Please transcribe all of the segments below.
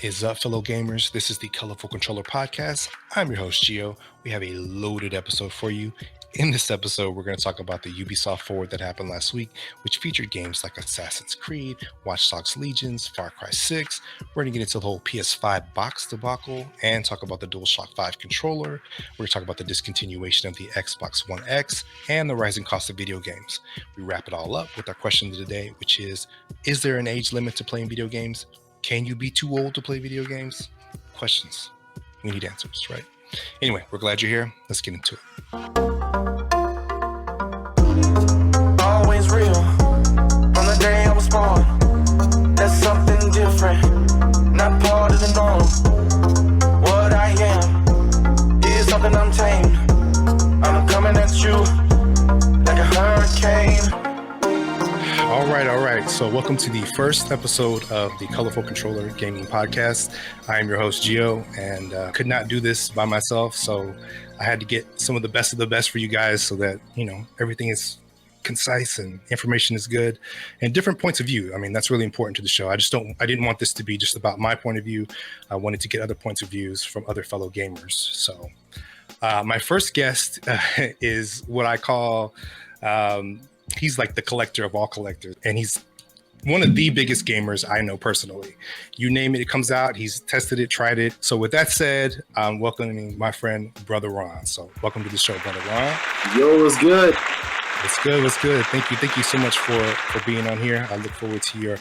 Is up, fellow gamers? This is the Colorful Controller Podcast. I'm your host, Gio. We have a loaded episode for you. In this episode, we're going to talk about the Ubisoft Forward that happened last week, which featured games like Assassin's Creed, Watch Dogs Legions, FarCry 6. We're going to get into the whole PS5 box debacle and talk about the DualShock 5 controller. We're going to talk about the discontinuation of the Xbox One X and the rising cost of video games. We wrap it all up with our question of the day, which is there an age limit to playing video games? Can you be too old to play video games? Questions. We need answers, right? Anyway, we're glad you're here. Let's get into it. Always real. From the day I was born. That's something different. Not part of the norm. What I am is something untamed. I'm coming at you like a hurricane. All right. So welcome to the first episode of the Colorful Controller Gaming Podcast. I am your host, Gio, and could not do this by myself. So I had to get some of the best for you guys so that, everything is concise and information is good and different points of view. I mean, that's really important to the show. I didn't want this to be just about my point of view. I wanted to get other points of views from other fellow gamers. So my first guest is what I call... he's like the collector of all collectors, and he's one of the biggest gamers I know personally. You name it, it comes out. He's tested it, tried it. So with that said, I'm welcoming my friend, Brother Ron. So welcome to the show, Brother Ron. Yo, what's good? What's good? Thank you so much for being on here. I look forward to your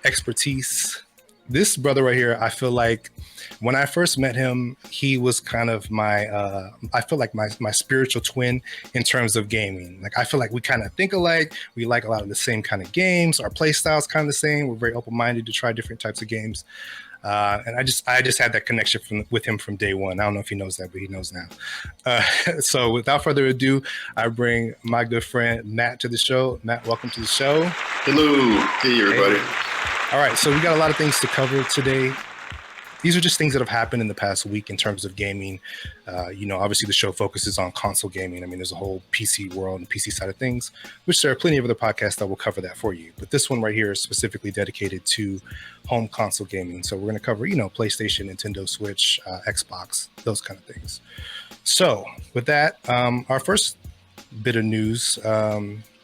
expertise. This brother right here, I feel like when I first met him, he was kind of my spiritual twin in terms of gaming. Like, I feel like we kind of think alike. We like a lot of the same kind of games. Our play style's kind of the same. We're very open-minded to try different types of games. And I just had that connection with him from day one. I don't know if he knows that, but he knows now. So without further ado, I bring my good friend Matt to the show. Matt, welcome to the show. Hello. Hey, everybody. Hey. All right, so we got a lot of things to cover today. These are just things that have happened in the past week in terms of gaming. Obviously the show focuses on console gaming. I mean, there's a whole PC world and PC side of things, which there are plenty of other podcasts that will cover that for you. But this one right here is specifically dedicated to home console gaming. So we're going to cover, PlayStation, Nintendo Switch, Xbox, those kind of things. So with that, our first bit of news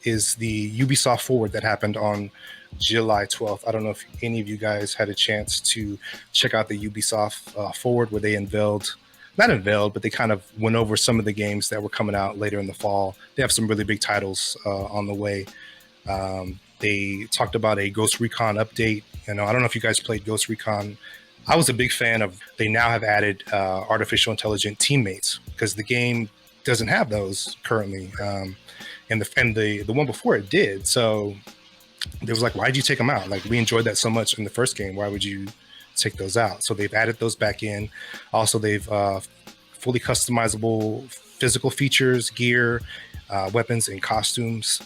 is the Ubisoft Forward that happened on July 12th. I don't know if any of you guys had a chance to check out the Ubisoft Forward, where they but they kind of went over some of the games that were coming out later in the fall. They have some really big titles on the way. They talked about a Ghost Recon update. I don't know if you guys played Ghost Recon. I was a big fan of, they now have added artificial intelligent teammates, because the game doesn't have those currently. And the one before it did. So it was like, why'd you take them out? Like, we enjoyed that so much in the first game. Why would you take those out? So they've added those back in. Also, they've fully customizable physical features, gear, weapons, and costumes.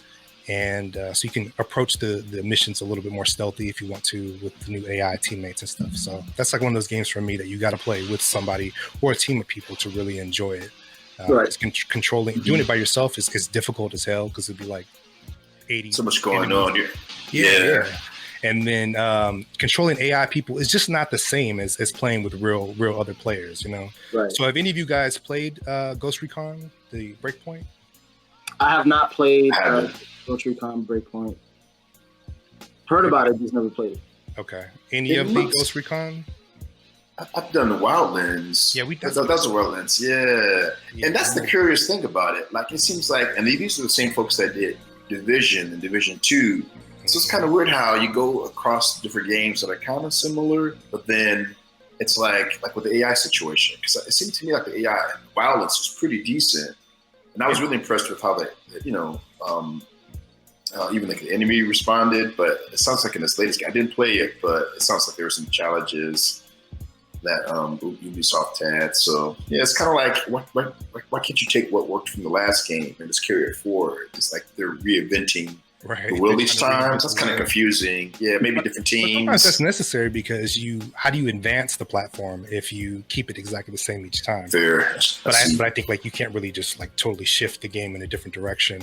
And so you can approach the missions a little bit more stealthy if you want to, with the new AI teammates and stuff. So that's like one of those games for me that you got to play with somebody or a team of people to really enjoy it. Right. Doing it by yourself is difficult as hell, because it'd be like 80. So much going on here. Yeah. And then controlling AI people is just not the same as playing with real other players, Right. So have any of you guys played Ghost Recon, the Breakpoint? I have not played Ghost Recon Breakpoint. Heard about it, just never played it. Okay. Any of the Ghost Recon? I've done the Wildlands. Yeah, that's the Wildlands. Yeah. And that's the curious thing about it. Like, it seems like, and these are the same folks that did Division and Division 2. So it's kind of weird how you go across different games that are kind of similar, but then it's like with the AI situation, because it seemed to me like the AI violence was pretty decent, and I was really impressed with how even like the enemy responded. But it sounds like in this latest game, I didn't play it, but it sounds like there were some challenges that Ubisoft had. So yeah, it's kind of like why can't you take what worked from the last game and just carry it forward? It's like they're reinventing the wheel each time. That's kind of confusing. Yeah, maybe different teams. Sometimes that's necessary, because how do you advance the platform if you keep it exactly the same each time? Fair. But I think like you can't really just like totally shift the game in a different direction.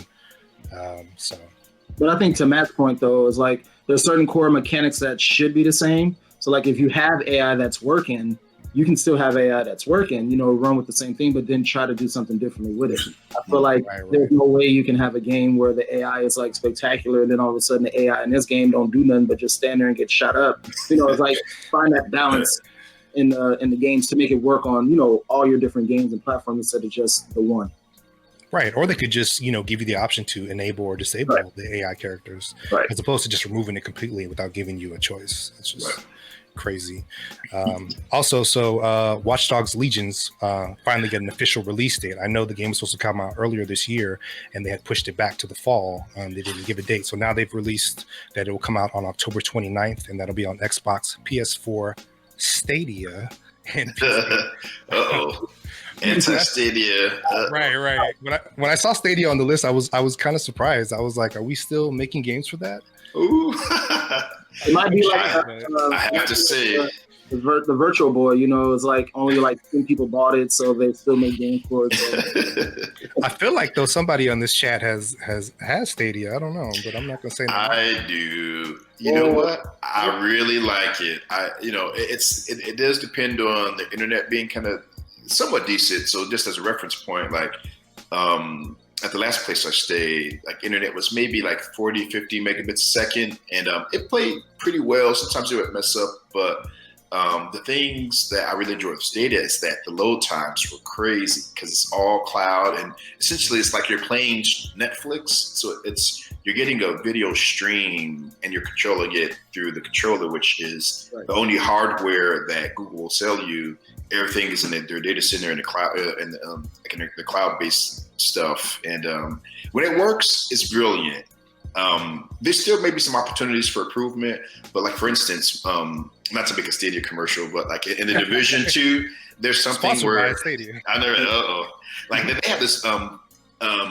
But I think to Matt's point though, is like there's certain core mechanics that should be the same. So like if you have AI that's working, you can still have AI that's working, run with the same thing, but then try to do something differently with it. I feel like there's no way you can have a game where the AI is like spectacular, and then all of a sudden the AI in this game don't do nothing but just stand there and get shot up. It's like find that balance in the games to make it work on, all your different games and platforms instead of just the one. Right. Or they could just, give you the option to enable or disable the AI characters, as opposed to just removing it completely without giving you a choice. It's just crazy. Also, Watch Dogs Legions finally get an official release date. I know the game was supposed to come out earlier this year, and they had pushed it back to the fall. They didn't give a date. So now they've released that it will come out on October 29th, and that'll be on Xbox, PS4, Stadia, and PC. Anti-Stadia. Right. When I saw Stadia on the list, I was kind of surprised. I was like, are we still making games for that? Ooh. It might be like I have to say the Virtual Boy, it's like only like 10 people bought it, so they still make games for it. So. I feel like though somebody on this chat has Stadia. I don't know, but I'm not gonna say that. I do. You know what? I really like it. It does depend on the internet being kind of somewhat decent. So just as a reference point, like at the last place I stayed, like internet was maybe like 40, 50 megabits a second, and it played pretty well. Sometimes it would mess up, but the things that I really enjoy with Stadia is that the load times were crazy because it's all cloud, and essentially it's like you're playing Netflix. So you're getting a video stream and you're controlling it through the controller, which is the only hardware that Google will sell you. Everything is in their data center in the cloud, and the cloud-based stuff. And when it works, it's brilliant. There's still maybe some opportunities for improvement, but like for instance, not to make a Stadia commercial, but like in the Division 2, there's something Sponsored where by Stadia. I know, like they have this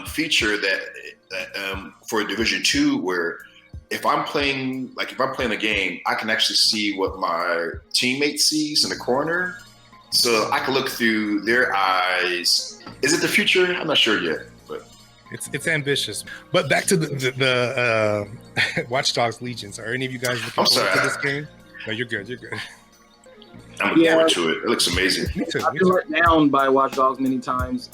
feature that for Division 2 where if I'm playing a game, I can actually see what my teammate sees in the corner. So I can look through their eyes. Is it the future? I'm not sure yet, but it's ambitious. But back to the Watch Dogs Legions. Are any of you guys looking forward to this game? No, you're good. I'm looking forward to it. It looks amazing. Me too. I've been let down by Watch Dogs many times,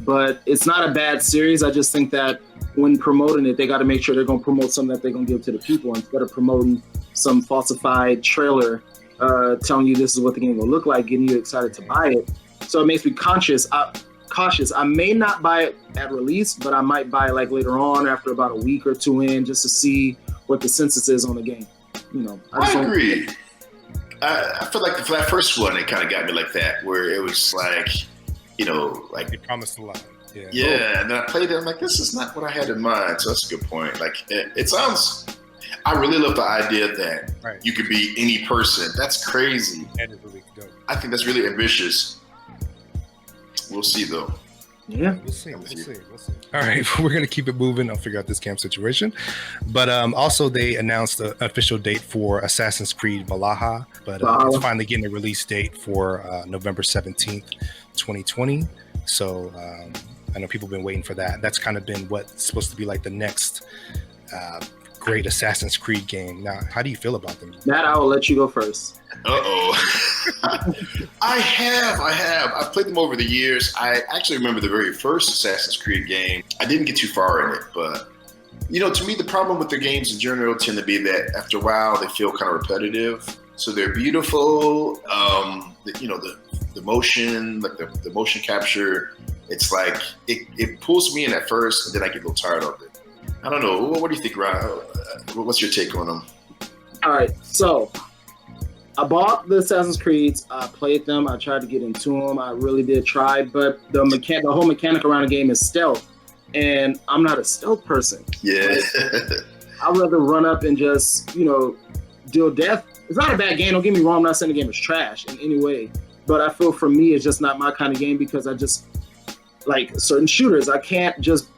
but it's not a bad series. I just think that when promoting it, they got to make sure they're going to promote something that they're going to give to the people instead of promoting some falsified trailer telling you this is what the game will look like, getting you excited to buy it. So it makes me cautious. I may not buy it at release, but I might buy it like later on after about a week or two in, just to see what the census is on the game. I agree. I feel like for that first one, it kind of got me like that, where it was like, like they promised a lot. Yeah, and then I played it. I'm like, this is not what I had in mind. So that's a good point. Like, it sounds. I really love the idea that you could be any person. That's crazy. That is really dope. I think that's really ambitious. We'll see, though. Yeah, we'll see. All right, we're gonna keep it moving. I'll figure out this camp situation. But also, they announced the official date for Assassin's Creed Valhalla, but it's finally getting a release date for November 17th, 2020. So I know people have been waiting for that. That's kind of been what's supposed to be like the next great Assassin's Creed game. Now, how do you feel about them? Matt, I will let you go first. I have. I've played them over the years. I actually remember the very first Assassin's Creed game. I didn't get too far in it, but to me, the problem with the games in general tend to be that after a while they feel kind of repetitive. So they're beautiful. The motion, like the motion capture, it's like it pulls me in at first, and then I get a little tired of it. I don't know. What do you think, Ryan? What's your take on them? All right, so I bought the Assassin's Creeds. I played them. I tried to get into them. I really did try, but the whole mechanic around the game is stealth, and I'm not a stealth person. Yeah. I'd rather run up and just, deal death. It's not a bad game. Don't get me wrong. I'm not saying the game is trash in any way, but I feel for me, it's just not my kind of game because I just like certain shooters. I can't just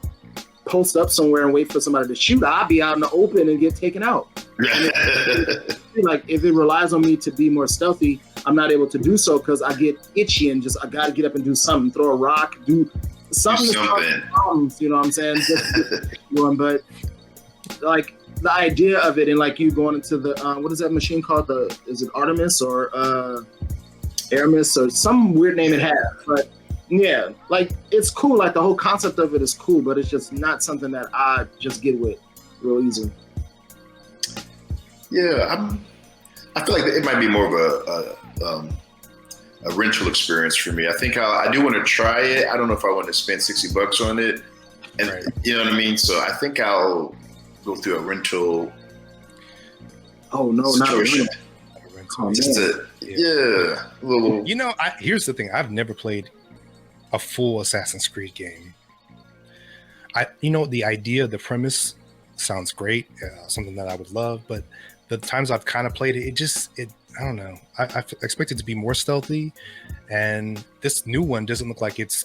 post up somewhere and wait for somebody to shoot. I'll be out in the open and get taken out. Like if it relies on me to be more stealthy, I'm not able to do so because I get itchy and just I got to get up and do something, throw a rock, do something. Problems, you know what I'm saying? But like the idea of it, and like you going into the what is that machine called? Is it Artemis or Aramis or some weird name it has? But yeah, like it's cool. Like the whole concept of it is cool, but it's just not something that I just get with real easy. Yeah, I feel like it might be more of a rental experience for me. I think I do want to try it. I don't know if I want to spend $60 on it, and Right. you know what I mean. So I think I'll go through a rental. Oh no, not a situation. rental. Oh, Just man. a little. You know, here's the thing. I've never played a full Assassin's Creed game. The idea, the premise sounds great, something that I would love, but the times I've kind of played it, I don't know. I expect it to be more stealthy, and this new one doesn't look like it's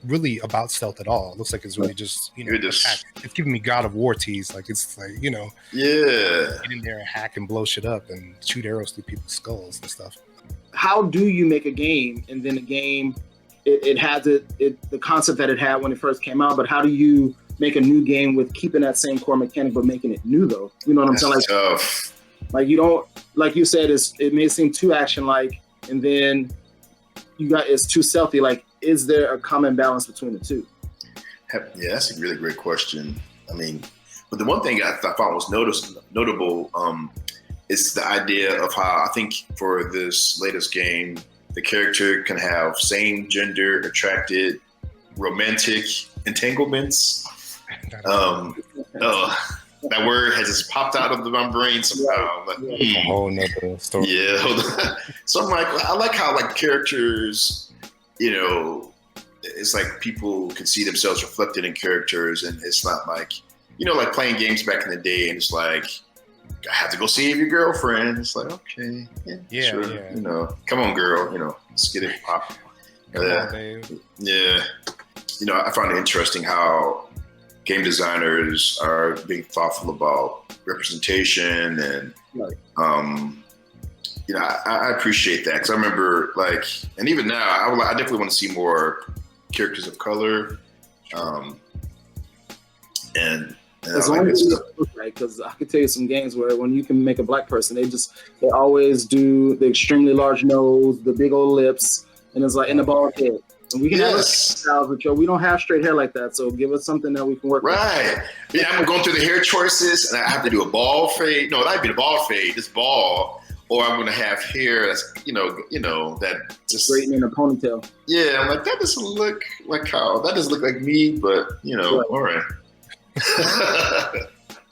really about stealth at all. It looks like it's really just, attack. It's giving me God of War tease. Like, it's like, Yeah. get in there and hack and blow shit up and shoot arrows through people's skulls and stuff. How do you make a game and then the game it has the concept that it had when it first came out, but how do you make a new game with keeping that same core mechanic but making it new though? You know what I'm saying? Like, Tough. like you don't, like you said, it may seem too action like, and then it's too stealthy. Like, is there a common balance between the two? Yeah, that's a really great question. I mean, but the one thing I found was notable is the idea of how I think for this latest game, the character can have same gender attracted romantic entanglements. That word has just popped out of my brain somehow. Like, A whole nother story. yeah. So I'm like, I like how like characters, it's like people can see themselves reflected in characters, and it's not like, like playing games back in the day, and it's like, I have to go save your girlfriend. It's like, okay, Yeah, sure. yeah. Come on, girl, let's get it pop. Come on, babe. Yeah. I find it interesting how game designers are being thoughtful about representation, and Right. I appreciate that, because I remember and even now I definitely want to see more characters of color, and As I like long that as stuff. it's right, because I could tell you some games where when you can make a black person, they always do the extremely large nose, the big old lips, and it's like in the bald head. And we can have styles, but we don't have straight hair like that. So give us something that we can work with. Right. Yeah, I'm going through the hair choices, and I have to do a bald fade. No, that'd be the bald fade, just bald. Or I'm going to have hair that's, that just Straighten in a ponytail. Yeah, I'm like, that doesn't look like that doesn't look like me, but Right. all right.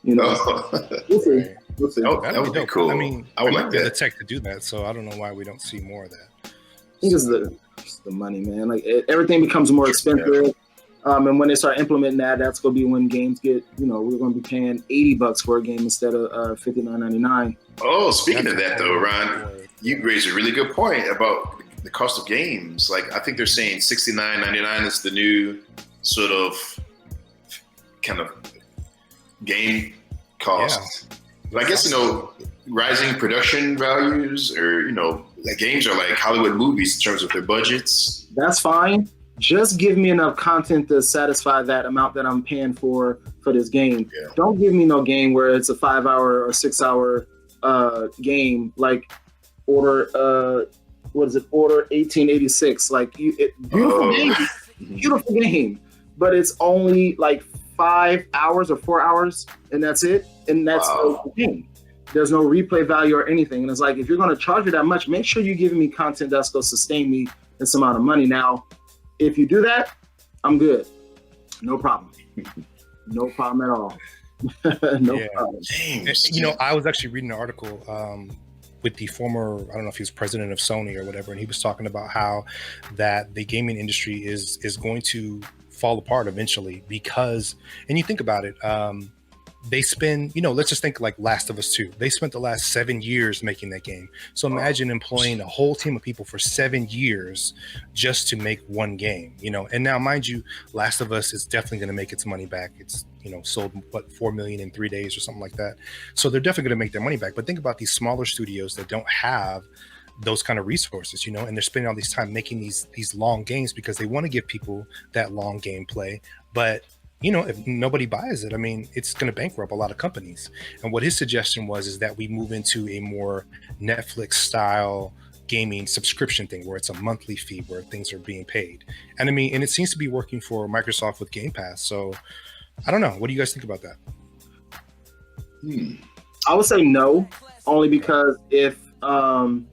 We'll see. We'll see. Oh, I that would be cool. I mean, I would we like might have that. the tech to do that, so I don't know why we don't see more of that. think it's the money, man. Like everything becomes more expensive. And when they start implementing that, that's going to be when games get, we're going to be paying $80 for a game instead of $59.99. Oh, speaking of that, though, Ron, you raised a really good point about the cost of games. Like, I think they're saying $69.99 is the new sort of kind of game cost. Yeah. But I guess, rising production values, or, like games are like Hollywood movies in terms of their budgets. That's fine. Just give me enough content to satisfy that amount that I'm paying for this game. Yeah. Don't give me no game where it's a 5-hour or 6-hour game like Order 1886. Like beautiful game, but it's only like 5 hours or 4 hours, and that's it. And that's the game. There's no replay value or anything. And it's like, if you're going to charge me that much, make sure you're giving me content that's going to sustain me this amount of money. Now, if you do that, I'm good. No problem. No problem at all. No problem. Games. I was actually reading an article with the former, I don't know if he was president of Sony or whatever, and he was talking about how that the gaming industry is going to fall apart eventually because, and you think about it, they spend, let's just think like Last of Us 2. They spent the last 7 years making that game. So imagine employing a whole team of people for 7 years just to make one game, And now, mind you, Last of Us is definitely going to make its money back. It's, sold, 4 million in 3 days or something like that. So they're definitely going to make their money back. But think about these smaller studios that don't have those kind of resources, and they're spending all this time making these long games because they want to give people that long gameplay, but if nobody buys it, I mean, it's going to bankrupt a lot of companies. And what his suggestion was is that we move into a more Netflix style gaming subscription thing where it's a monthly fee where things are being paid. And I mean, and it seems to be working for Microsoft with Game Pass. So I don't know. What do you guys think about that? I would say no, only because if it's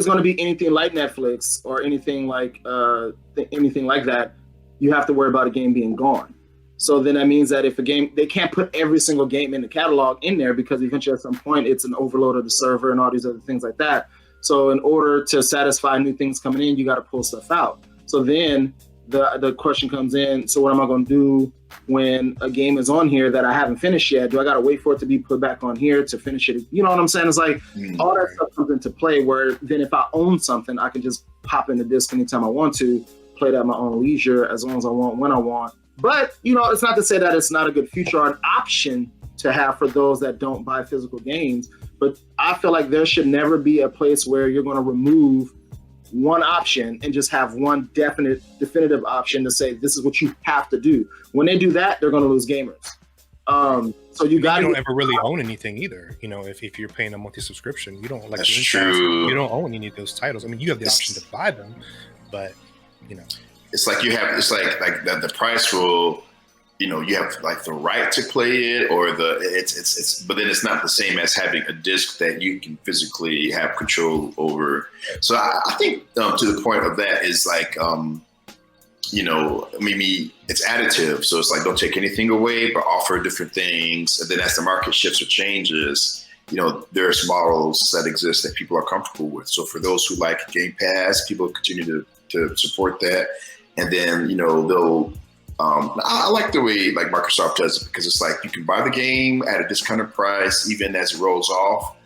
going to be anything like Netflix or anything like that, you have to worry about a game being gone. So then that means that if a game, they can't put every single game in the catalog in there because eventually at some point it's an overload of the server and all these other things like that. So in order to satisfy new things coming in, you got to pull stuff out. So then the question comes in, so what am I going to do when a game is on here that I haven't finished yet? Do I got to wait for it to be put back on here to finish it? You know what I'm saying? It's like all that stuff comes into play where then if I own something, I can just pop in the disc anytime I want to, play it at my own leisure as long as I want, when I want. But, it's not to say that it's not a good feature or an option to have for those that don't buy physical games. But I feel like there should never be a place where you're going to remove one option and just have one definitive option to say this is what you have to do. When they do that, they're going to lose gamers. So you don't ever really own anything either. If you're paying a monthly subscription, you don't That's Game Pass, true. you don't own any of those titles. I mean, you have the option to buy them, but it's like the price will, you have like the right to play it, or but then it's not the same as having a disc that you can physically have control over. So I think to the point of that is like, maybe it's additive. So it's like, don't take anything away, but offer different things. And then as the market shifts or changes, there's models that exist that people are comfortable with. So for those who like Game Pass, people continue to support that. And then, they'll, I like the way like Microsoft does it because it's like you can buy the game at a discounted price even as it rolls off.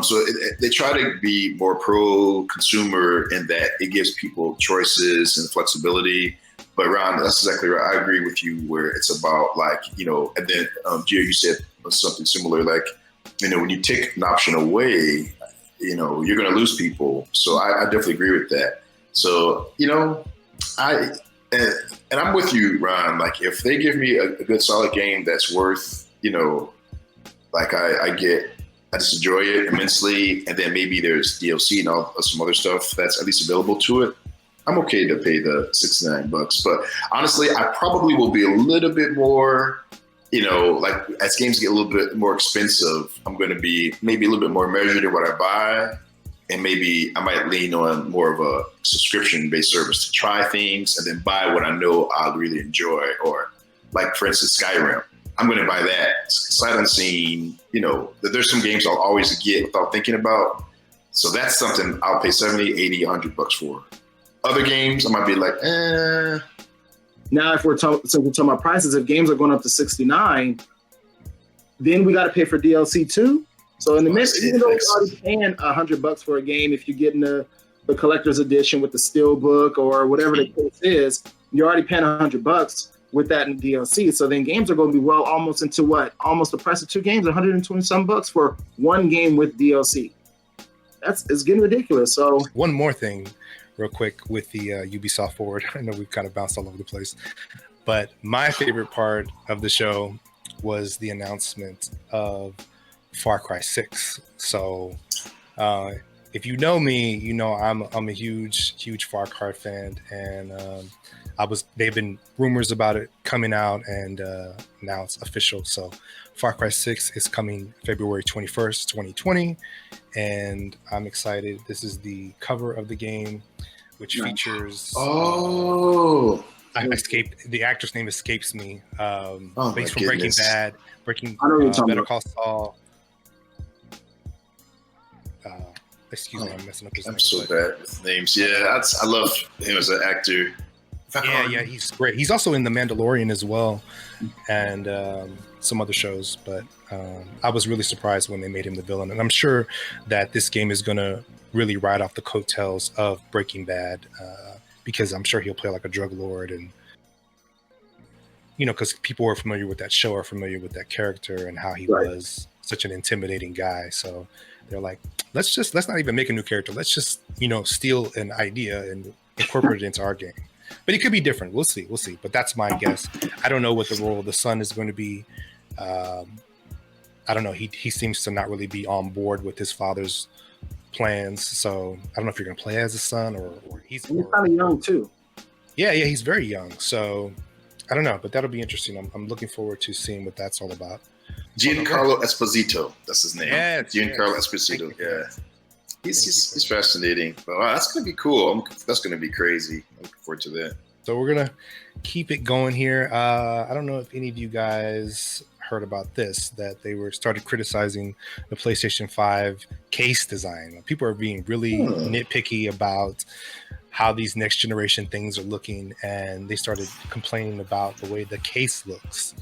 So they try to be more pro-consumer in that it gives people choices and flexibility. But Ron, that's exactly right. I agree with you where it's about like, and then Gio, you said something similar, like, when you take an option away, you're going to lose people. So I definitely agree with that. So, and I'm with you, Ron. Like, if they give me a good, solid game that's worth, like I just enjoy it immensely, and then maybe there's DLC and all some other stuff that's at least available to it, I'm okay to pay the $69. But honestly, I probably will be a little bit more, like as games get a little bit more expensive, I'm going to be maybe a little bit more measured in what I buy. And maybe I might lean on more of a subscription-based service to try things and then buy what I know I'll really enjoy. Or like, for instance, Skyrim. I'm going to buy that. Sight unseen, there's some games I'll always get without thinking about. So that's something I'll pay 70, 80, $100 for. Other games, I might be like, eh. Now, if we're talking about prices, if games are going up to $69, then we got to pay for DLC too. So in the midst, even though you're already paying $100 for a game, if you're getting the collector's edition with the steelbook or whatever the case is, you're already paying $100 with that in DLC. So then games are going to be almost the price of two games, $120 for one game with DLC. It's getting ridiculous. So one more thing, real quick, with the Ubisoft forward. I know we've kind of bounced all over the place, but my favorite part of the show was the announcement of FarCry 6. So if you know me, I'm a huge FarCry fan, and they've been rumors about it coming out, and now it's official. So FarCry 6 is coming February 21st, 2020, and I'm excited. This is the cover of the game, which features the actor's name escapes me. But he's from Breaking Bad, Better Call Saul. Excuse me, I'm messing up his name. I'm so bad with names. Yeah, I love him as an actor. Yeah, he's great. He's also in The Mandalorian as well, and some other shows. But I was really surprised when they made him the villain, and I'm sure that this game is going to really ride off the coattails of Breaking Bad, because I'm sure he'll play like a drug lord, and because people who are familiar with that show are familiar with that character and how he was such an intimidating guy. So they're like, let's not even make a new character. Let's just steal an idea and incorporate it into our game. but it could be different. We'll see. But that's my guess. I don't know what the role of the son is going to be. I don't know. He seems to not really be on board with his father's plans. So I don't know if you're going to play as a son or he's kind of young too. Yeah, he's very young. So I don't know, but that'll be interesting. I'm looking forward to seeing what that's all about. Giancarlo Esposito, that's his name. Yeah, Giancarlo Esposito. Yeah, he's fascinating. But wow, that's gonna be cool. That's gonna be crazy. I'm looking forward to that. So we're gonna keep it going here. I don't know if any of you guys heard about this, that they started criticizing the PlayStation 5 case design. People are being really nitpicky about how these next generation things are looking, and they started complaining about the way the case looks.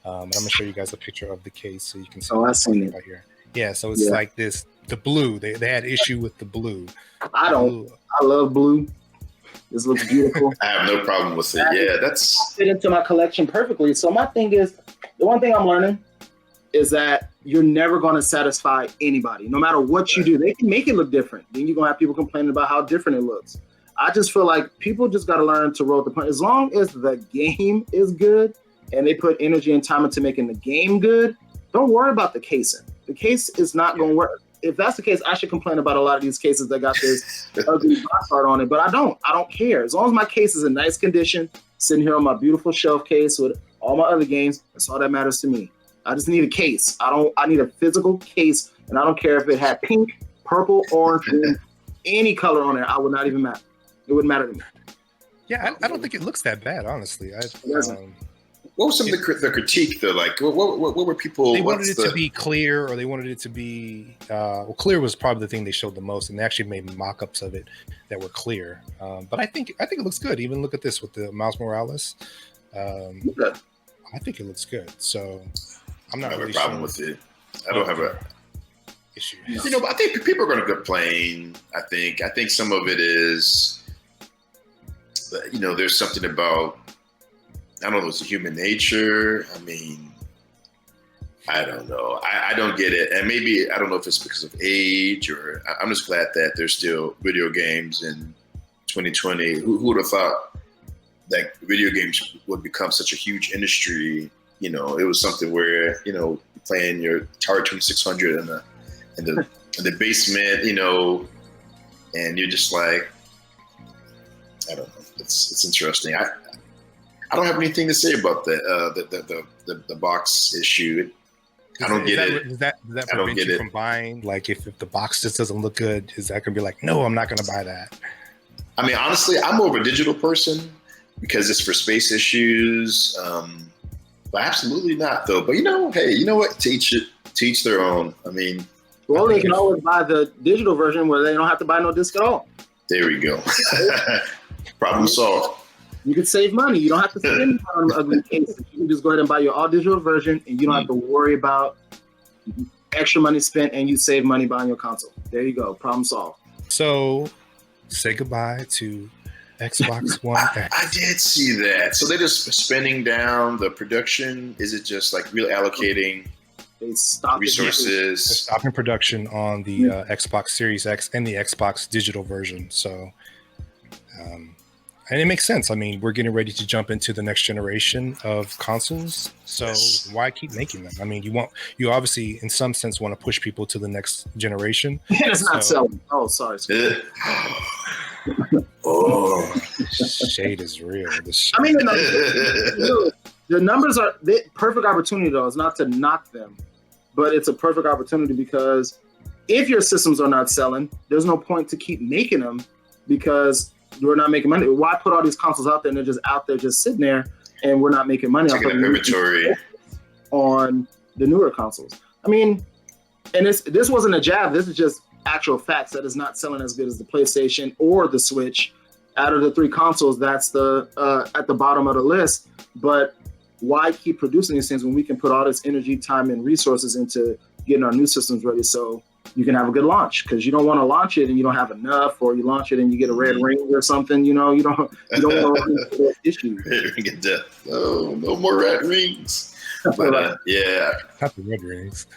I'm gonna show you guys a picture of the case so you can see. I've seen it right here. Yeah, so it's like this. The blue. They had issue with the blue. I love blue. This looks beautiful. I have no problem with it. Yeah, that's fit into my collection perfectly. So my thing is, the one thing I'm learning is that you're never going to satisfy anybody, no matter what you do. They can make it look different. Then you're going to have people complaining about how different it looks. I just feel like people just got to learn to roll the punch. As long as the game is good and they put energy and time into making the game good, don't worry about the casing. The case is not going to work. If that's the case, I should complain about a lot of these cases that got this ugly box art on it, but I don't care. As long as my case is in nice condition, sitting here on my beautiful shelf case with all my other games, that's all that matters to me. I just need a case. I need a physical case, and I don't care if it had pink, purple, orange, any color on it. I would not even matter. It wouldn't matter to me. Yeah, I don't think it looks that bad, honestly. What was some of the critique though? Like, what were people? They wanted it to be clear, or they wanted it to be. Clear was probably the thing they showed the most, and they actually made mock-ups of it that were clear. But I think it looks good. Even look at this with the Miles Morales. I think it looks good. So I'm not really a problem with it. I don't have a issue. But I think people are going to complain. I think some of it is, there's something about. I don't know, it's human nature. I mean, I don't know. I don't get it. And maybe, I don't know if it's because of age or I'm just glad that there's still video games in 2020. Who would have thought that video games would become such a huge industry? It was something where, playing your Atari 2600 in the basement, and you're just like, I don't know. It's interesting. I don't have anything to say about the box issue. I don't get it. Does that prevent you from buying? Like, if the box just doesn't look good, is that going to be like, no, I'm not going to buy that? I mean, honestly, I'm more of a digital person because it's for space issues. But absolutely not, though. But hey, you know what? To each their own. I mean, well, they can always buy the digital version where they don't have to buy no disc at all. There we go. Problem solved. You can save money. You don't have to spend on ugly cases. You can just go ahead and buy your all digital version, and you don't have to worry about extra money spent, and you save money buying your console. There you go. Problem solved. So, say goodbye to Xbox One X. I did see that. So they're just spending down the production. Is it just like reallocating resources? They're stopping production on the Xbox Series X and the Xbox digital version. So. And it makes sense. I mean, we're getting ready to jump into the next generation of consoles. So why keep making them? I mean, you obviously, in some sense, want to push people to the next generation. And it's not selling. Oh, sorry. Shade is real. I mean, the numbers are perfect opportunity, though. It's not to knock them, but it's a perfect opportunity because if your systems are not selling, there's no point to keep making them because we're not making money. Why put all these consoles out there and they're just out there just sitting there and we're not making money on the newer consoles? I mean, and this wasn't a jab. This is just actual facts that is not selling as good as the PlayStation or the Switch. Out of the three consoles, that's the at the bottom of the list. But why keep producing these things when we can put all this energy, time, and resources into getting our new systems ready so you can have a good launch? Because you don't want to launch it and you don't have enough, or you launch it and you get a red ring or something. You don't want to run into that issue. No more red rings. But yeah, not the renderings.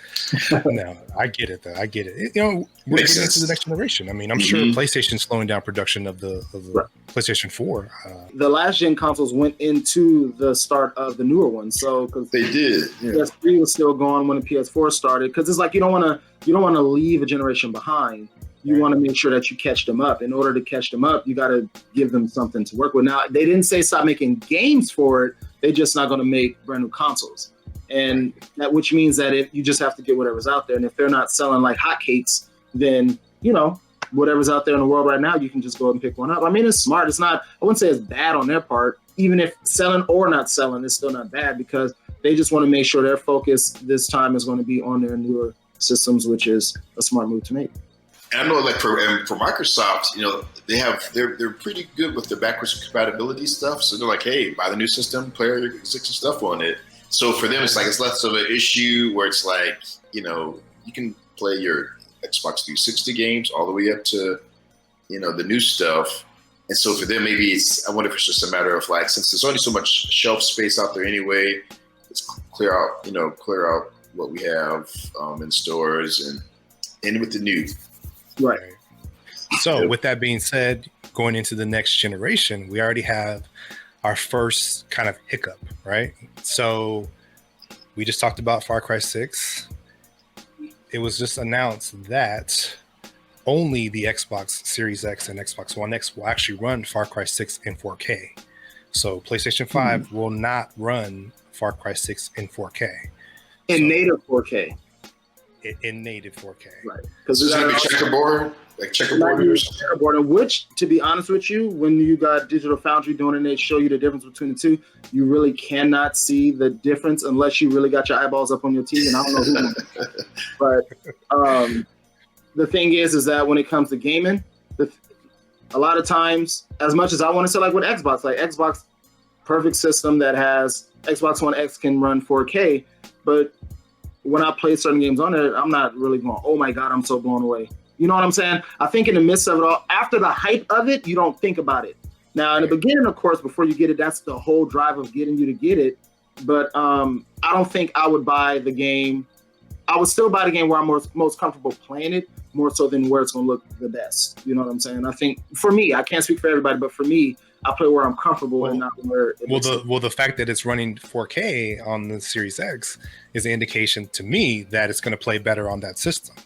No, I get it though. I get it. You know, we're Makes getting sense. into the next generation. I mean, I'm sure PlayStation's slowing down production of the Right. PlayStation 4. The last gen consoles went into the start of the newer ones, so because they did. Yeah. PS3 was still going when the PS4 started, because it's like you don't want to leave a generation behind. You Right. want to make sure that you catch them up. In order to catch them up, you got to give them something to work with. Now, they didn't say stop making games for it. They're just not going to make brand new consoles. And that, which means that if you just have to get whatever's out there. And if they're not selling like hotcakes, then, you know, whatever's out there in the world right now, you can just go and pick one up. I mean, it's smart. It's not, I wouldn't say it's bad on their part. Even if selling or not selling, it's still not bad, because they just want to make sure their focus this time is going to be on their newer systems, which is a smart move to make. And I know, like for Microsoft, you know, they're pretty good with the backwards compatibility stuff. So they're like, hey, buy the new system, play your existing stuff on it. So for them, it's like it's less of an issue where it's like, you know, you can play your Xbox 360 games all the way up to, you know, the new stuff. And so for them, maybe I wonder if it's just a matter of like, since there's only so much shelf space out there anyway, let's clear out what we have in stores and end with the new. Right. So with that being said, going into the next generation, we already have our first kind of hiccup, right? So we just talked about FarCry 6. It was just announced that only the Xbox Series X and Xbox One X will actually run FarCry 6 in 4K. So PlayStation 5 will not run FarCry 6 in 4K. Native 4K. In native 4K. Right. Because there's going to be checkerboard or something. Checkerboard, which, to be honest with you, when you got Digital Foundry doing it and they show you the difference between the two, you really cannot see the difference unless you really got your eyeballs up on your TV. And I don't know who. But the thing is that when it comes to gaming, a lot of times, as much as I want to say, like with Xbox, like Xbox, perfect system that has Xbox One X can run 4K, but when I play certain games on it, I'm not really going, oh my God, I'm so blown away. You know what I'm saying? I think in the midst of it all, after the hype of it, you don't think about it. Now, in the beginning, of course, before you get it, that's the whole drive of getting you to get it. But I don't think I would buy the game. I would still buy the game where I'm most comfortable playing it, more so than where it's going to look the best. You know what I'm saying? I think for me, I can't speak for everybody, but for me, I play where I'm comfortable and not where. The fact that it's running 4K on the Series X is an indication to me that it's going to play better on that system.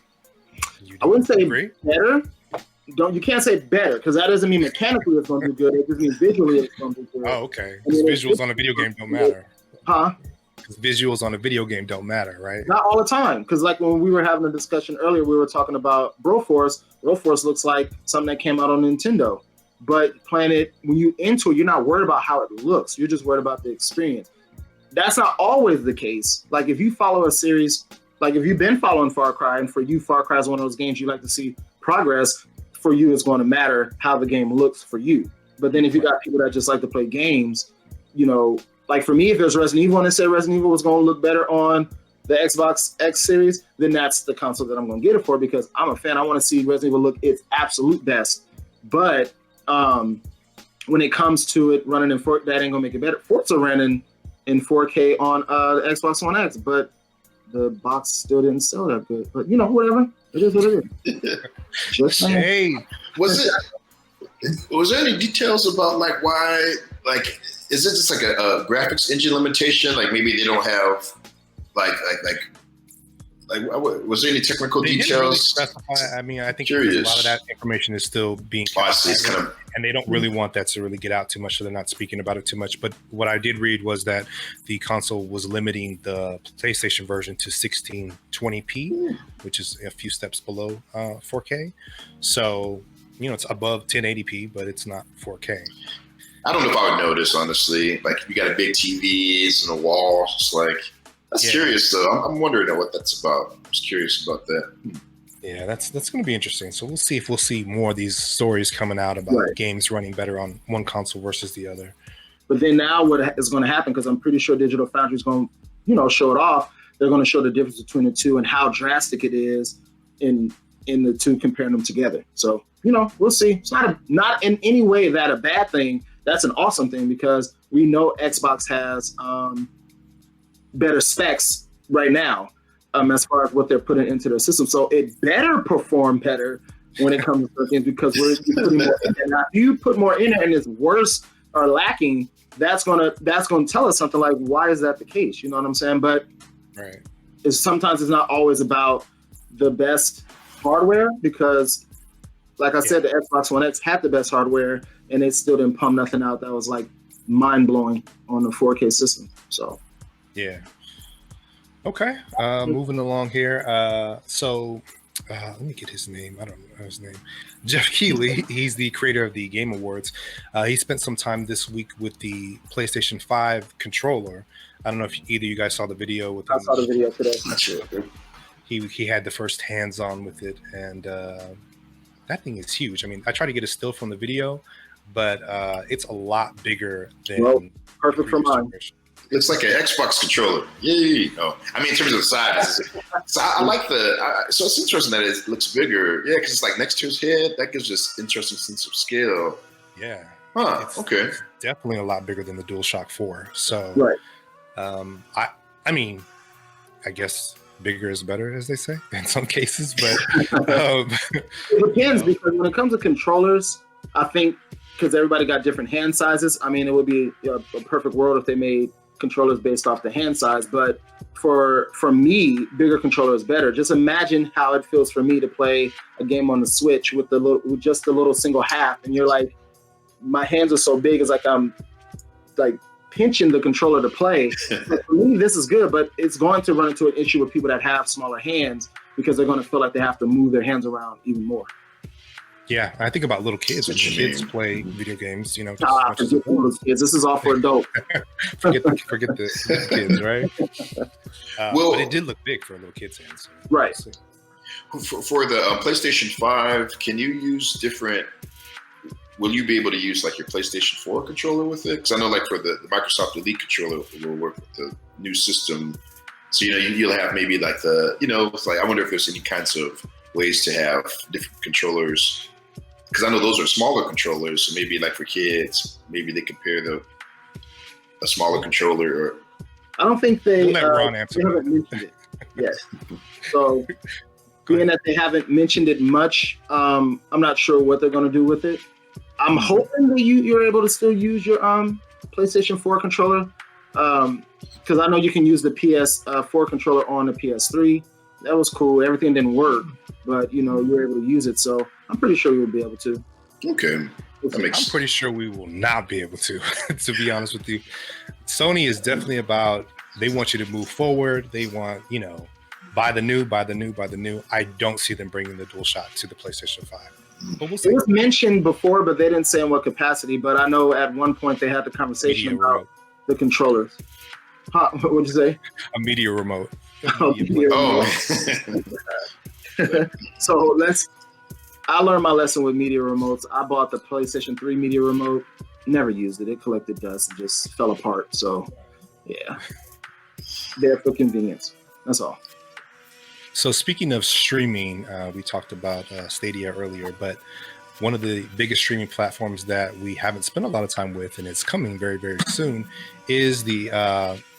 I wouldn't say better. You can't say better, because that doesn't mean mechanically it's going to do good. It just means visually it's going to do good. Oh, okay. Because visuals on a video game don't matter. Huh? Because visuals on a video game don't matter, right? Not all the time. Because like when we were having a discussion earlier, we were talking about Broforce. Broforce looks like something that came out on Nintendo. But playing it, when you into it, you're not worried about how it looks. You're just worried about the experience. That's not always the case. Like if you follow a series, like if you've been following Far Cry, and for you, Far Cry is one of those games you like to see progress, for you it's going to matter how the game looks for you. But then if you got people that just like to play games, you know, like for me, if there's Resident Evil and they say Resident Evil was going to look better on the Xbox X series, then that's the console that I'm going to get it for, because I'm a fan. I want to see Resident Evil look its absolute best. But when it comes to it running in 4K, that ain't gonna make it better. Forza running in 4K on the Xbox One X, but the box still didn't sell that good. But you know, whatever. It is what it is. Just saying. Hey, Was there any details about like why, like, is it just like a graphics engine limitation? Like maybe they don't have like was there any technical they details? didn't really specify. I mean, I think a lot of that information is still being and they don't really want that to really get out too much, so they're not speaking about it too much. But what I did read was that the console was limiting the PlayStation version to 1620p, which is a few steps below 4K. So, you know, it's above 1080p, but it's not 4K. I don't know if I would notice, honestly. Like, if you got a big TV, it's in a wall, it's like, that's curious, though. I'm wondering what that's about. I'm just curious about that. Yeah, that's going to be interesting. So we'll see if we'll see more of these stories coming out about games running better on one console versus the other. But then now what is going to happen, because I'm pretty sure Digital Foundry is going to, you know, show it off. They're going to show the difference between the two and how drastic it is in the two, comparing them together. So, you know, we'll see. It's not in any way that a bad thing. That's an awesome thing, because we know Xbox has better specs right now, as far as what they're putting into their system. So it better perform better when it comes to certain things, because we're putting more in there. Now, if you put more in it and it's worse or lacking, that's gonna tell us something like, why is that the case? You know what I'm saying? But Right. sometimes it's not always about the best hardware, because like I said, the Xbox One X had the best hardware and it still didn't pump nothing out that was like mind blowing on the 4K system. So yeah. Okay. Moving along here. Let me get his name. I don't know his name. Jeff Keighley. He's the creator of the Game Awards. He spent some time this week with the PlayStation 5 controller. I don't know if either of you guys saw the video with him. I saw the video today. He had the first hands-on with it, and that thing is huge. I mean, I tried to get a still from the video, but it's a lot bigger than perfect for mine. Looks like an Xbox controller. Yay! Oh, I mean, in terms of size. So I like so it's interesting that it looks bigger. Yeah, because it's like next to his head. That gives us interesting sense of scale. Yeah. Huh. Okay. It's definitely a lot bigger than the DualShock 4. So, right. I mean, I guess bigger is better, as they say in some cases, but it depends, because when it comes to controllers, I think because everybody got different hand sizes. I mean, it would be a perfect world if they made controllers based off the hand size, but for me, bigger controller is better. Just imagine how it feels for me to play a game on the Switch with just the little single half, and you're like, my hands are so big, it's like I'm like pinching the controller to play. But for me, this is good, but it's going to run into an issue with people that have smaller hands, because they're going to feel like they have to move their hands around even more. Yeah, I think about little kids. When kids play video games, you know. Forget those kids. This is all for adults. forget the kids, right? But it did look big for a little kid's hands. So right. For the PlayStation 5, can you use different? Will you be able to use like your PlayStation 4 controller with it? Because I know, like for the Microsoft Elite controller, it will work with the new system. So you'll have maybe like it's like, I wonder if there's any kinds of ways to have different controllers. Because I know those are smaller controllers, so maybe like for kids, maybe they compare a smaller controller. Or I don't think they haven't mentioned it yet. So being that they haven't mentioned it much, I'm not sure what they're going to do with it. I'm hoping that you're able to still use your PlayStation 4 controller, because I know you can use the PS4 controller on the PS3. That was cool. Everything didn't work, but you were able to use it. So I'm pretty sure you will be able to. Okay. I'm pretty sure we will not be able to be honest with you. Sony is definitely about, they want you to move forward. They want, buy the new. I don't see them bringing the DualShock to the PlayStation 5. But we'll see. It was mentioned before, but they didn't say in what capacity. But I know at one point they had the conversation about the controllers. Huh, what would you say? A media remote. So I learned my lesson with media remotes. I bought the PlayStation 3 media remote, never used it. It collected dust and just fell apart. So yeah, there for convenience. That's all. So speaking of streaming, we talked about Stadia earlier, but one of the biggest streaming platforms that we haven't spent a lot of time with, and it's coming very, very soon, is the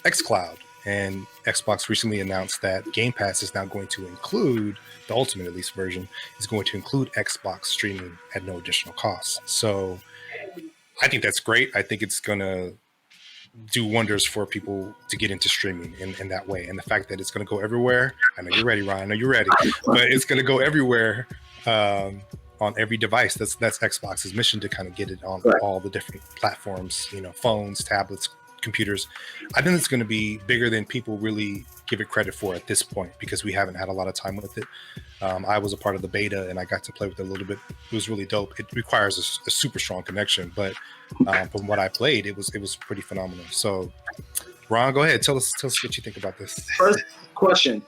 xCloud. And Xbox recently announced that Game Pass is now going to include, the Ultimate at least version, is going to include Xbox streaming at no additional cost. So I think that's great. I think it's going to do wonders for people to get into streaming in that way. And the fact that it's going to go everywhere, I know you're ready, Ryan, I know you're ready, but it's going to go everywhere on every device. That's Xbox's mission, to kind of get it on all the different platforms, phones, tablets, computers. I think it's going to be bigger than people really give it credit for at this point, because we haven't had a lot of time with it. I was a part of the beta and I got to play with it a little bit. It was really dope. It requires a super strong connection, but from what I played, it was pretty phenomenal. So Ron, go ahead. Tell us what you think about this. First question.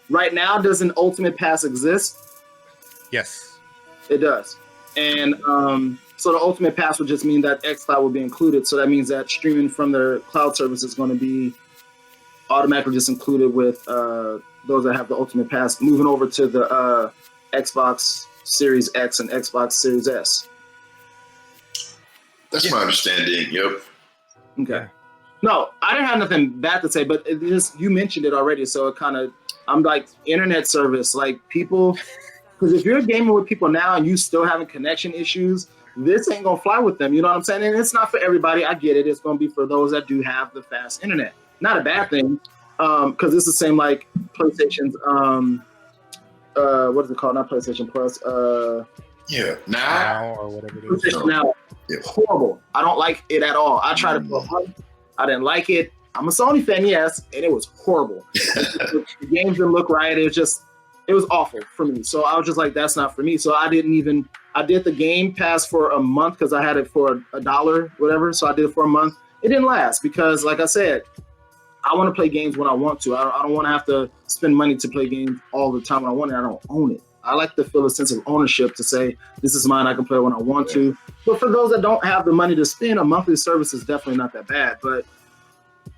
Right now, does an Ultimate Pass exist? Yes. It does. And so the Ultimate Pass would just mean that xCloud will be included. So that means that streaming from their cloud service is going to be automatically just included with those that have the Ultimate Pass, moving over to the Xbox Series X and Xbox Series S. That's my understanding. Yep. Okay. No, I didn't have nothing bad to say, but it just, you mentioned it already, so it kind of, I'm like, internet service, like people, because if you're gaming with people now and you still having connection issues, this ain't gonna fly with them. You know what I'm saying? And it's not for everybody. I get it. It's gonna be for those that do have the fast internet. Not a bad thing, because it's the same like PlayStation's. What is it called? Not PlayStation Plus. Now or whatever it is. PlayStation Now. Yeah. Horrible. I don't like it at all. I tried it for a month. I didn't like it. I'm a Sony fan, yes, and it was horrible. The games didn't look right. It was awful for me. So I was just like, that's not for me. So I did the Game Pass for a month because I had it for $1, whatever. So I did it for a month. It didn't last because, like I said, I want to play games when I want to. I don't want to have to spend money to play games all the time when I want it. I don't own it. I like to feel a sense of ownership to say, this is mine, I can play it when I want to. But for those that don't have the money to spend, a monthly service is definitely not that bad. But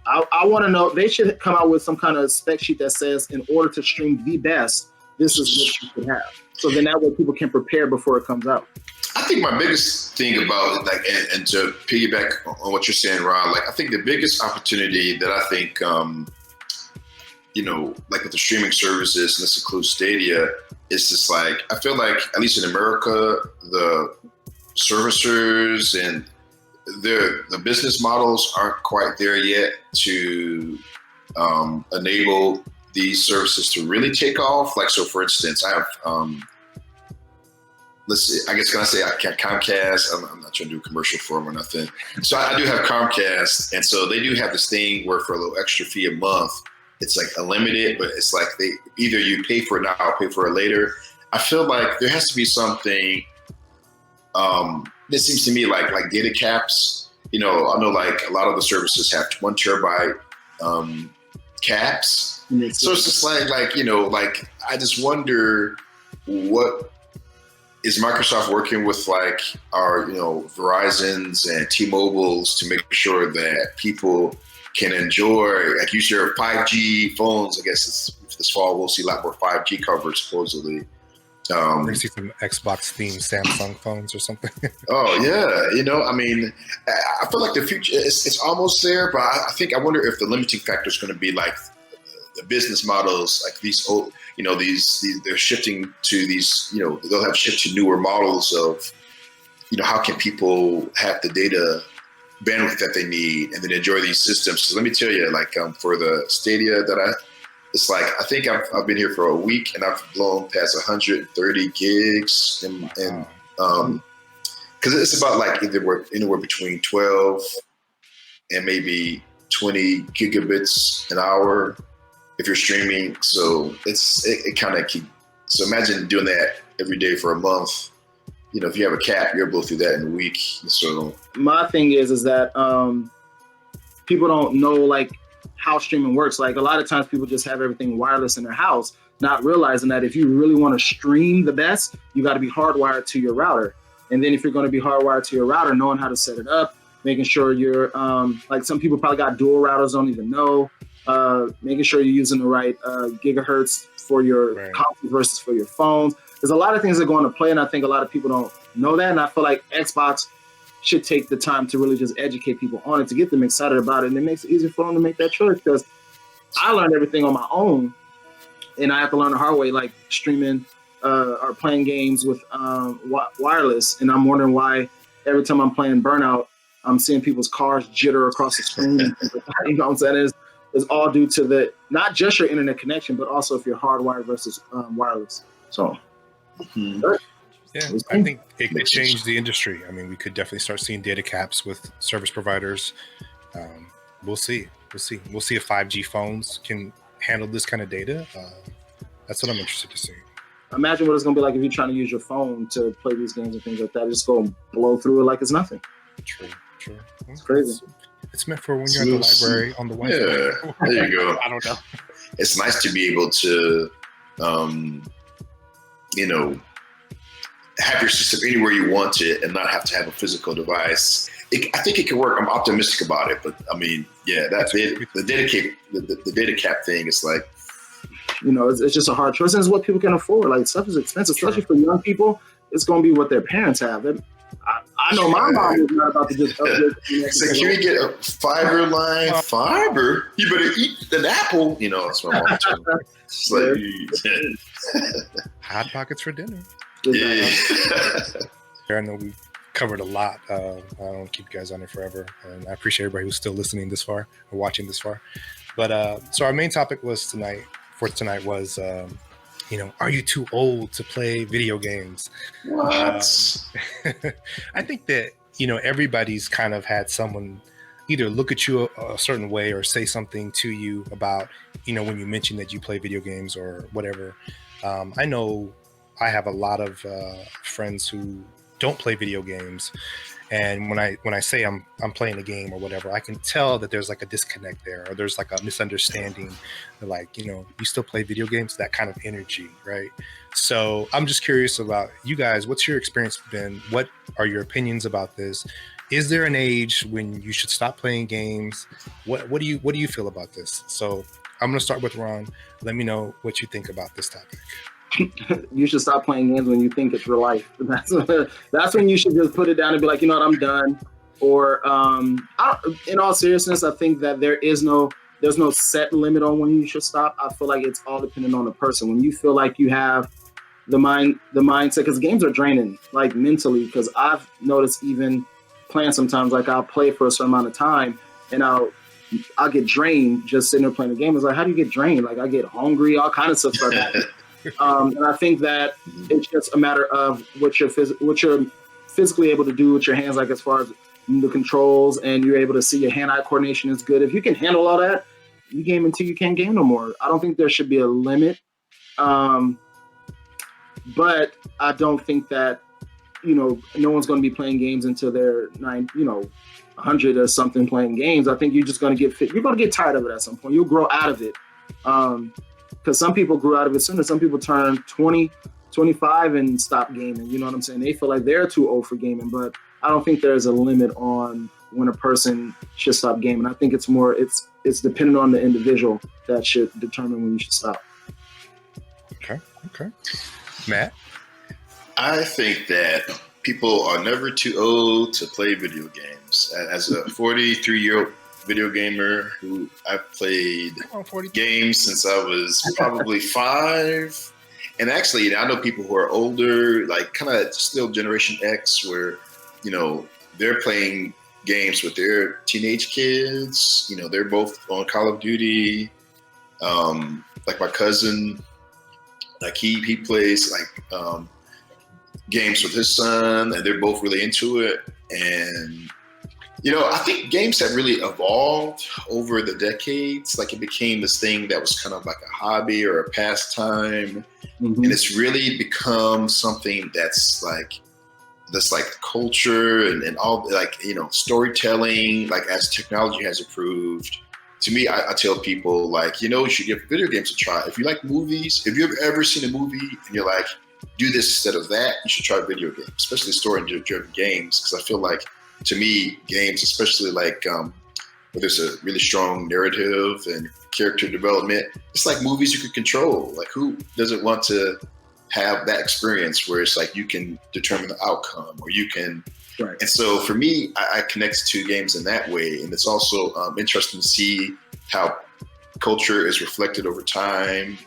I want to know, they should come out with some kind of spec sheet that says, in order to stream the best, this is what you should have. So then that way people can prepare before it comes out. I think my biggest thing about it, like, and to piggyback on what you're saying, Ron, like, I think the biggest opportunity that I think, like with the streaming services, and this includes Stadia, is just like, I feel like, at least in America, the servicers and the business models aren't quite there yet to enable these services to really take off. Like, so for instance, I have, let's see, I guess, can I say Comcast? I'm not trying to do a commercial for them or nothing. So I do have Comcast. And so they do have this thing where for a little extra fee a month, it's like unlimited, but it's like either you pay for it now or pay for it later. I feel like there has to be something, this seems to me like data caps. I know like a lot of the services have 1 terabyte caps. So it's just like, I just wonder, what is Microsoft working with like our, Verizons and T-Mobiles to make sure that people can enjoy, like, use your 5G phones. I guess this fall we'll see a lot more 5G coverage supposedly. We see some Xbox themed Samsung phones or something. Oh yeah, I mean, I feel like the future it's almost there, but I think, I wonder if the limiting factor is going to be like the business models, like these old, these they're shifting to these, they'll have shift to newer models of, how can people have the data bandwidth that they need and then enjoy these systems. So let me tell you, like, for the Stadia it's like, I think I've been here for a week and I've blown past 130 gigs, and because it's about like anywhere between 12 and maybe 20 gigabits an hour if you're streaming. So it kind of so imagine doing that every day for a month. If you have a cap, you're able to do that in a week. So my thing is that people don't know like how streaming works. Like, a lot of times people just have everything wireless in their house, not realizing that if you really want to stream the best, you got to be hardwired to your router. And then if you're going to be hardwired to your router, knowing how to set it up, making sure you're like, some people probably got dual routers, don't even know, making sure you're using the right gigahertz for your console versus for your phones. There's a lot of things that go into play, and I think a lot of people don't know that. And I feel like Xbox should take the time to really just educate people on it, to get them excited about it. And it makes it easier for them to make that choice, because I learned everything on my own and I have to learn the hard way, like streaming or playing games with wireless. And I'm wondering why every time I'm playing Burnout, I'm seeing people's cars jitter across the screen. You know what I'm saying? It's all due to not just your internet connection, but also if you're hardwired versus wireless. So, yeah, I think it could change the industry. I mean, we could definitely start seeing data caps with service providers. We'll see. We'll see if 5G phones can handle this kind of data. That's what I'm interested to see. Imagine what it's going to be like if you're trying to use your phone to play these games and things like that. Just go and blow through it like it's nothing. True. It's crazy. It's meant for when you're at the library on the Wi-Fi. Yeah, there you go. I don't know. It's nice to be able to, have your system anywhere you want it and not have to have a physical device. I think it can work. I'm optimistic about it, but I mean, yeah, the data cap thing is like, it's just a hard choice, and it's what people can afford. Like, stuff is expensive, especially for young people. It's going to be what their parents have. I know my mom was not about to just upgrade. It's like, can you get a fiber line? Fiber? You better eat an apple. You know, that's what my mom told me. It's like, Hot Pockets for dinner. yeah. I know we've covered a lot. I don't want to keep you guys on it forever, and I appreciate everybody who's still listening this far or watching this far. But so our main topic was tonight was, are you too old to play video games? What? I think that everybody's kind of had someone either look at you a certain way or say something to you about when you mention that you play video games or whatever. I know I have a lot of friends who don't play video games, and when I say I'm playing a game or whatever, I can tell that there's like a disconnect there, or there's like a misunderstanding. They're like, you still play video games, that kind of energy, right? So I'm just curious about you guys. What's your experience been? What are your opinions about this? Is there an age when you should stop playing games? What do you feel about this? So I'm gonna start with Ron. Let me know what you think about this topic. You should stop playing games when you think it's your life. That's when you should just put it down and be like, you know what, I'm done. Or in all seriousness, I think that there's no set limit on when you should stop. I feel like it's all dependent on the person. When you feel like you have the mindset, because games are draining, like mentally. Because I've noticed even playing sometimes, like I'll play for a certain amount of time and I'll get drained just sitting there playing the game. It's like, how do you get drained? Like I get hungry, all kind of stuff start happening. And I think that it's just a matter of what you're physically able to do with your hands, like as far as the controls, and you're able to see your hand-eye coordination is good. If you can handle all that, you game until you can't game no more. I don't think there should be a limit. But I don't think that, no one's going to be playing games until they're 100 or something playing games. I think you're just going to get fit. You're going to get tired of it at some point. You'll grow out of it. Because some people grew out of it sooner. Some people turn 20, 25 and stop gaming. You know what I'm saying? They feel like they're too old for gaming, but I don't think there's a limit on when a person should stop gaming. I think it's dependent on the individual that should determine when you should stop. Okay. Matt? I think that people are never too old to play video games. As a 43-year-old video gamer who I've played games since I was probably 5. And actually, I know people who are older, like kind of still Generation X, where, they're playing games with their teenage kids. They're both on Call of Duty. Like my cousin, like he plays like games with his son, and they're both really into it. And I think games have really evolved over the decades. Like it became this thing that was kind of like a hobby or a pastime. Mm-hmm. And it's really become something that's like culture and all, like, storytelling, like as technology has improved. To me, I tell people, like, you should give video games a try. If you like movies, if you've ever seen a movie and you're like, do this instead of that, you should try video games, especially story-driven games. Because I feel like, to me, games, especially like where there's a really strong narrative and character development, it's like movies you can control. Like, who doesn't want to have that experience where it's like you can determine the outcome, or you can. Right. And so for me, I connect to games in that way. And it's also interesting to see how culture is reflected over time.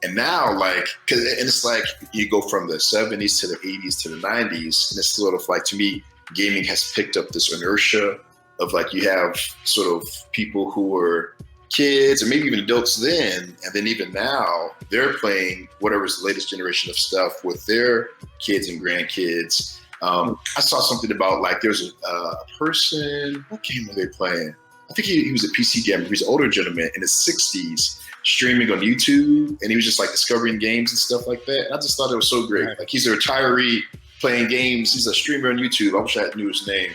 And now, like, and it's like you go from the 70s to the 80s to the 90s, and it's sort of like, to me, gaming has picked up this inertia of like, you have sort of people who were kids or maybe even adults then, and then even now they're playing whatever's the latest generation of stuff with their kids and grandkids. I saw something about, like, there's a person, what game were they playing? I think he was a PC gamer. He was an older gentleman in his 60s, streaming on YouTube, and he was just like discovering games and stuff like that. And I just thought it was so great. Like, he's a retiree playing games. He's a streamer on YouTube. I wish I knew his name,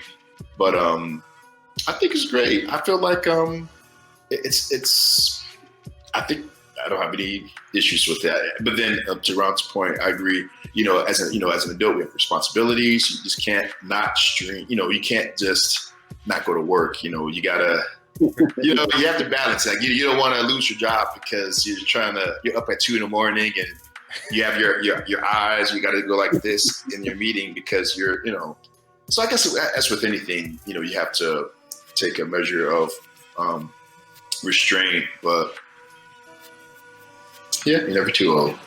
but I think it's great. I feel like it's. I think I don't have any issues with that. But then, to Ron's point, I agree. As an adult, we have responsibilities. You just can't not stream. You can't just not go to work. You gotta. You have to balance that. You don't want to lose your job because you're up at 2 a.m. and you have your eyes. You got to go like this in your meeting because you're, you know. So I guess as with anything, you know, you have to take a measure of restraint. But yeah, you're never too old.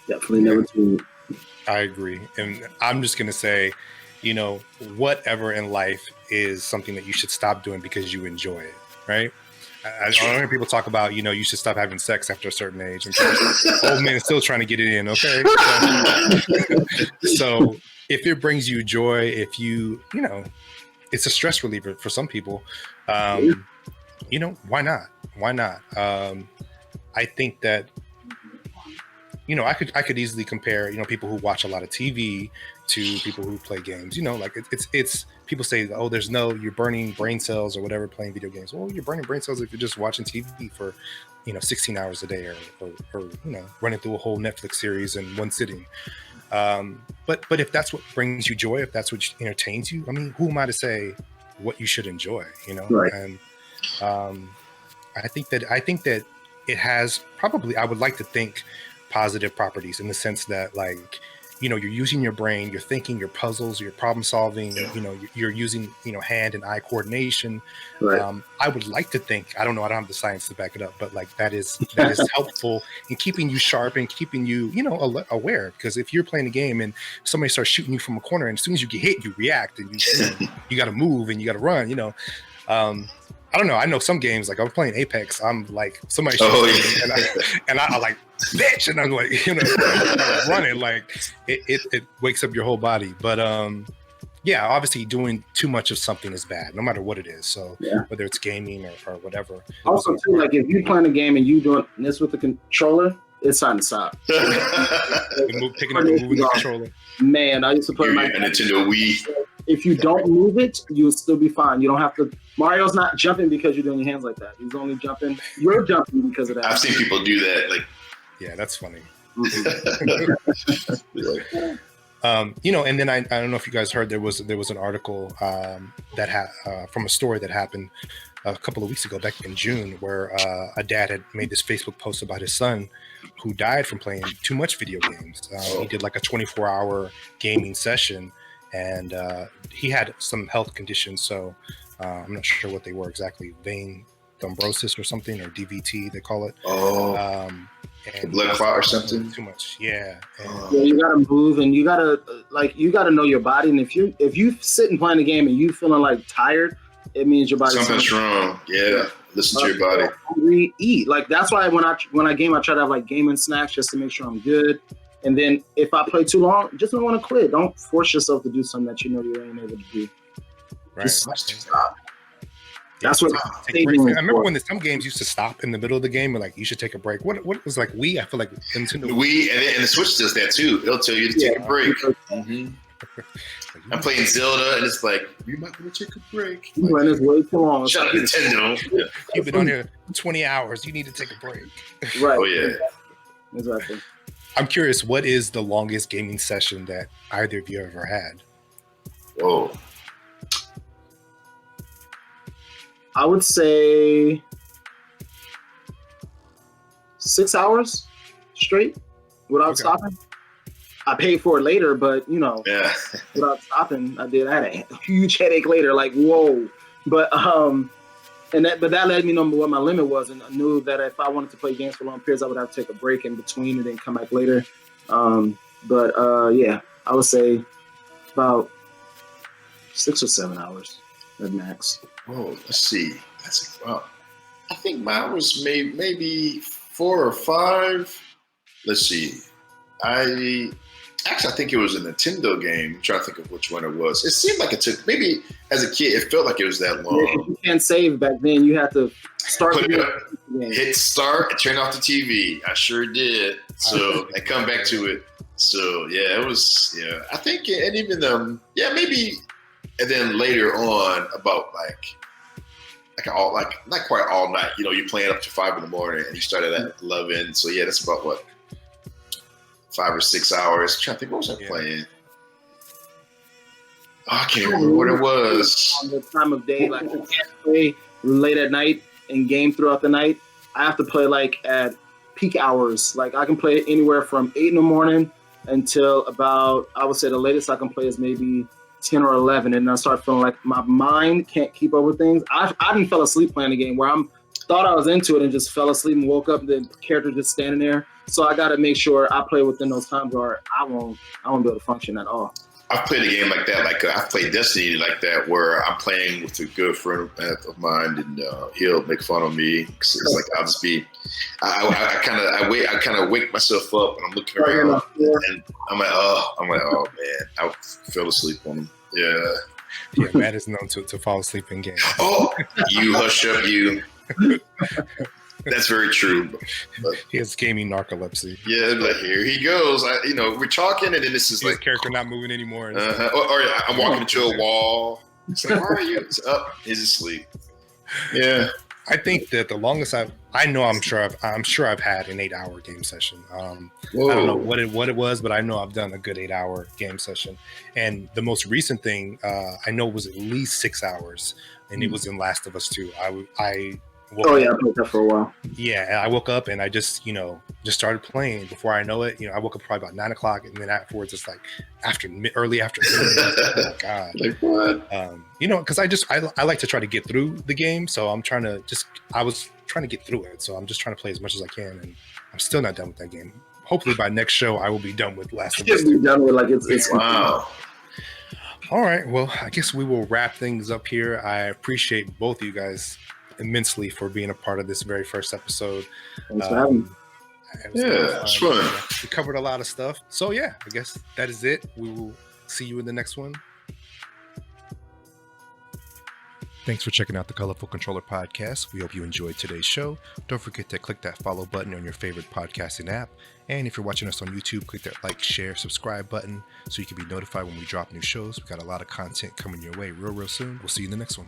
Definitely never too old. I agree. And I'm just going to say, you know, whatever in life is something that you should stop doing because you enjoy it, right? I hear people talk about, you know, you should stop having sex after a certain age. And old men still trying to get it in, okay? So if it brings you joy, if you know, it's a stress reliever for some people, you know, why not? Why not? I think that, you know, I could easily compare, you know, people who watch a lot of TV to people who play games. You know, like it's people say, oh, you're burning brain cells or whatever playing video games. Well, you're burning brain cells if you're just watching TV for, you know, 16 hours a day or you know, running through a whole Netflix series in one sitting. But if that's what brings you joy, if that's what entertains you, I mean, who am I to say what you should enjoy? You know, right. And I think that it has probably, I would like to think, positive properties in the sense that, like, you know, you're using your brain, you're thinking, your puzzles, your problem solving, you know, you're using, you know, hand and eye coordination. Right. I would like to think, I don't know, I don't have the science to back it up, but like that is helpful in keeping you sharp and keeping you, you know, aware. Because if you're playing a game and somebody starts shooting you from a corner, and as soon as you get hit, you react and you got to move and you got to run, you know. I don't know. I know some games, like I was playing Apex. I'm like, somebody shoots me, and I like, bitch, and I'm like, you know, I'm running. Like it wakes up your whole body. But yeah, obviously doing too much of something is bad, no matter what it is. So whether it's gaming or whatever. Also, too, like if you're playing a game and you doing this with the controller, it's time to stop. Picking up and moving the controller. Man, I used to play my Nintendo Wii. If you don't move it, you'll still be fine. You don't have to. Mario's not jumping because you're doing your hands like that. He's only jumping. You're jumping because of that. I've seen people do that. Like, yeah, that's funny. You know, and then I don't know if you guys heard, there was an article that from a story that happened a couple of weeks ago, back in June, where a dad had made this Facebook post about his son who died from playing too much video games. He did like a 24-hour gaming session, and he had some health conditions. So I'm not sure what they were exactly, vein thrombosis or something, or DVT they call it. And blood clot or something. Too much, yeah. Yeah, you gotta move, and you gotta know your body. And if you sit and playing the game and you feeling like tired, it means your body's something's wrong. Yeah, listen to your body. Hungry, eat. Like that's why when I game, I try to have like gaming snacks just to make sure I'm good. And then if I play too long, just don't want to quit. Don't force yourself to do something that you know you ain't able to do. Right. Just stop. That's what I remember when some games used to stop in the middle of the game and like you should take a break. What was like Wii? I feel like Nintendo Wii and the Switch does that too. It'll tell you to take a break. Mm-hmm. I'm playing Zelda and it's like, you might want to take a break. When it's way too long. Shut up, Nintendo. You've been on here 20 hours. You need to take a break. Right. Oh yeah. Exactly. I'm curious, what is the longest gaming session that either of you ever had? Oh. I would say 6 hours straight without stopping. I paid for it later, but without stopping, I had a huge headache later. Like, whoa! But that let me know what my limit was, and I knew that if I wanted to play games for long periods, I would have to take a break in between and then come back later. Yeah, I would say about 6 or 7 hours at max. Oh, let's see. I think mine was maybe 4 or 5. Let's see. I think it was a Nintendo game. I'm trying to think of which one it was. It seemed like it took, maybe as a kid, it felt like it was that long. Yeah, you can't save back then. You had to start hit start and turn off the TV. I sure did. So and come back to it. So yeah, it was, I think, and even maybe. And then later on, about not quite all night. You're playing up to 5 in the morning, and you started at 11. So yeah, that's about what, 5 or 6 hours. I'm trying to think, what was I playing? Oh, I can't remember what it was. On the time of day, like I can't play late at night and game throughout the night. I have to play like at peak hours. Like I can play anywhere from 8 in the morning until about, I would say the latest I can play is maybe 10 or 11. And I start feeling like my mind can't keep up with things. I didn't fell asleep playing the game where thought I was into it and just fell asleep and woke up and the character just standing there. So I got to make sure I play within those times or I won't be able to function at all. I've played a game like that. Like I've played Destiny like that, where I'm playing with a good friend of mine, and he'll make fun of me. It's like I'll just be, I kind of wake myself up, and I'm looking around, and I'm like, oh man, I fell asleep on him. Yeah, Matt is known to fall asleep in games. Oh, you hush up, you. That's very true. But, he has gaming narcolepsy. Yeah, like here he goes. We're talking, and then this is his character not moving anymore. Or I'm walking into a wall. It's like, where are you? It's up. He's asleep. Yeah. I think that the longest I'm sure I've had an 8-hour game session. I don't know what it was, but I know I've done a good 8-hour game session. And the most recent thing I know was at least 6 hours, and it was in Last of Us 2. I played that for a while. Yeah, and I woke up and I just started playing. Before I know it, I woke up probably about 9 o'clock, and then afterwards it's like early afternoon. Oh my god! Like what? Because I like to try to get through the game, so I was trying to get through it, so I'm just trying to play as much as I can, and I'm still not done with that game. Hopefully by next show I will be done with Last of Us. Be done with it's wow. All right, well, I guess we will wrap things up here. I appreciate both of you guys immensely for being a part of this very first episode. Thanks for having me. It's fun. We covered a lot of stuff. So yeah, I guess that is it. We will see you in the next one. Thanks for checking out the Colorful Controller Podcast. We hope you enjoyed today's show. Don't forget to click that follow button on your favorite podcasting app. And if you're watching us on YouTube, click that like, share, subscribe button so you can be notified when we drop new shows. We got a lot of content coming your way real soon. We'll see you in the next one.